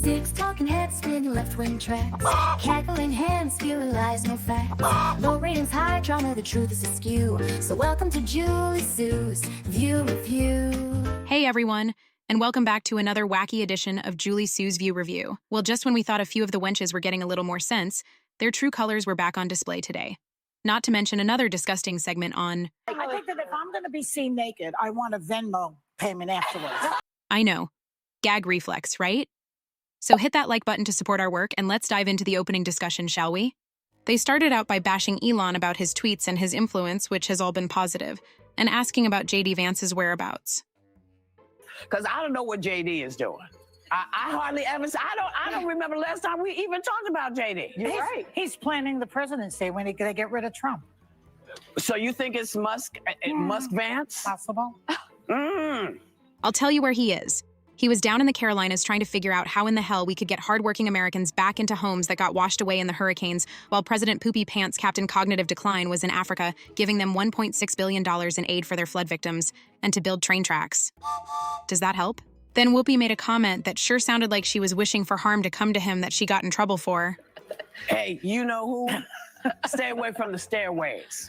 Six talking heads spinning left-wing tracks. Cackling hands spewing lies, no facts. Low ratings, high drama, the truth is askew. So welcome to Julie Sue's View Review. Hey everyone, and welcome back to another wacky edition of Julie Sue's View Review. Well, just when we thought a few of the wenches were getting a little more sense, their true colors were back on display today. Not to mention another disgusting segment on... I think that if I'm going to be seen naked, I want a Venmo payment afterwards. I know. Gag reflex, right? So hit that like button to support our work, and let's dive into the opening discussion, shall we? They started out by bashing Elon about his tweets and his influence, which has all been positive, and asking about JD Vance's whereabouts. Because I don't know what JD is doing. I hardly ever. I don't remember the last time we even talked about JD. You're right. He's planning the presidency when they get rid of Trump. So you think it's Musk Vance? Possible. I'll tell you where he is. He was down in the Carolinas trying to figure out how in the hell we could get hardworking Americans back into homes that got washed away in the hurricanes, while President Poopy Pants Captain Cognitive Decline was in Africa, giving them $1.6 billion in aid for their flood victims, and to build train tracks. Does that help? Then Whoopi made a comment that sure sounded like she was wishing for harm to come to him that she got in trouble for. Hey, you know who? Stay away from the stairways.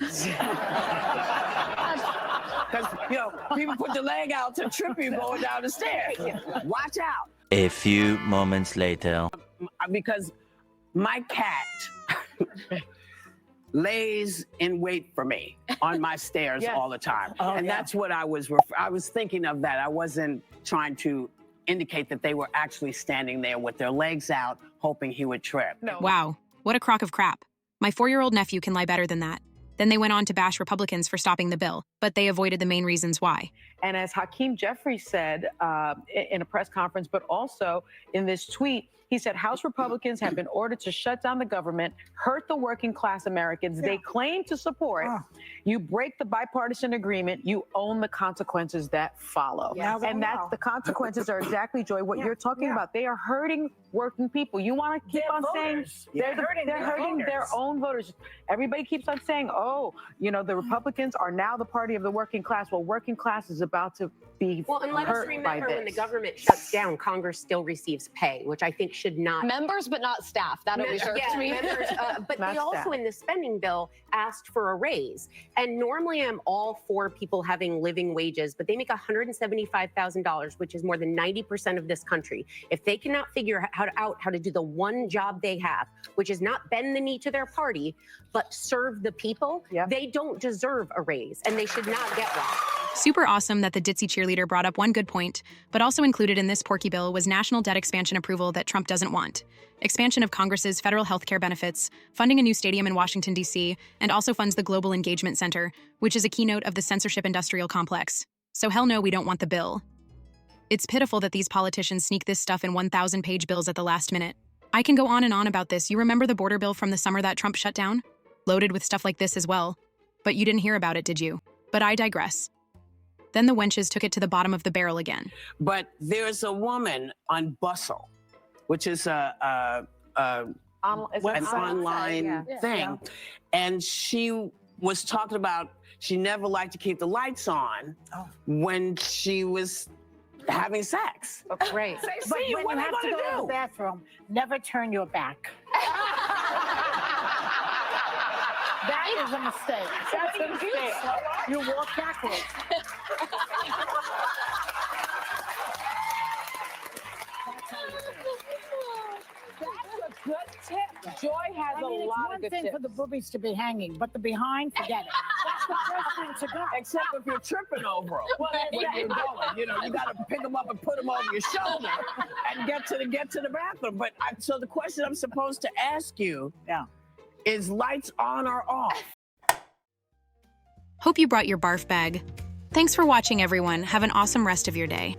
Because, people put the leg out to trip you going down the stairs. Watch out. A few moments later. Because my cat lays in wait for me on my stairs all the time. That's what I was thinking of that. I wasn't trying to indicate that they were actually standing there with their legs out, hoping he would trip. No. Wow, what a crock of crap. My 4-year-old nephew can lie better than that. Then they went on to bash Republicans for stopping the bill, but they avoided the main reasons why. And as Hakeem Jeffries said in a press conference, but also in this tweet, he said House Republicans have been ordered to shut down the government, hurt the working class Americans they claim to support. You break the bipartisan agreement, you own the consequences that follow. And that's the consequences are exactly, Joy, what you're talking about. They are hurting working people. You want to keep on saying they're hurting their own voters. Everybody keeps on saying, the Republicans are now the party of the working class. Well, working class is about to be and let us hurt remember by this. When the government shuts down, Congress still receives pay, which I think should not. Members, but not staff. That always irks me. Members, but Not they also, in the spending bill, asked for a raise. And normally I'm all for people having living wages, but they make $175,000, which is more than 90% of this country. If they cannot figure out how to do the one job they have, which is not bend the knee to their party, but serve the people, they don't deserve a raise, and they should not get one. Super awesome that the ditzy cheerleader brought up one good point, but also included in this porky bill was national debt expansion approval that Trump doesn't want, expansion of Congress's federal health care benefits, funding a new stadium in Washington, D.C., and also funds the Global Engagement Center, which is a keynote of the censorship industrial complex. So hell no, we don't want the bill. It's pitiful that these politicians sneak this stuff in 1,000-page bills at the last minute. I can go on and on about this. You remember the border bill from the summer that Trump shut down? Loaded with stuff like this as well. But you didn't hear about it, did you? But I digress. Then the wenches took it to the bottom of the barrel again. But there's a woman on Bustle, which is an online thing. And she was talking about she never liked to keep the lights on when she was having sex. Right. But when you have to go to the bathroom, never turn your back. That is a mistake. That's a mistake. You walk backwards. That's a good tip. Joy has a lot of good It's one thing tips. for the boobies to be hanging, but the behind, forget it. That's the first thing to go. Except if you're tripping over them when you're going. You got to pick them up and put them over your shoulder and get to the bathroom. But so the question I'm supposed to ask you is lights on or off? Hope you brought your barf bag. Thanks for watching, everyone. Have an awesome rest of your day.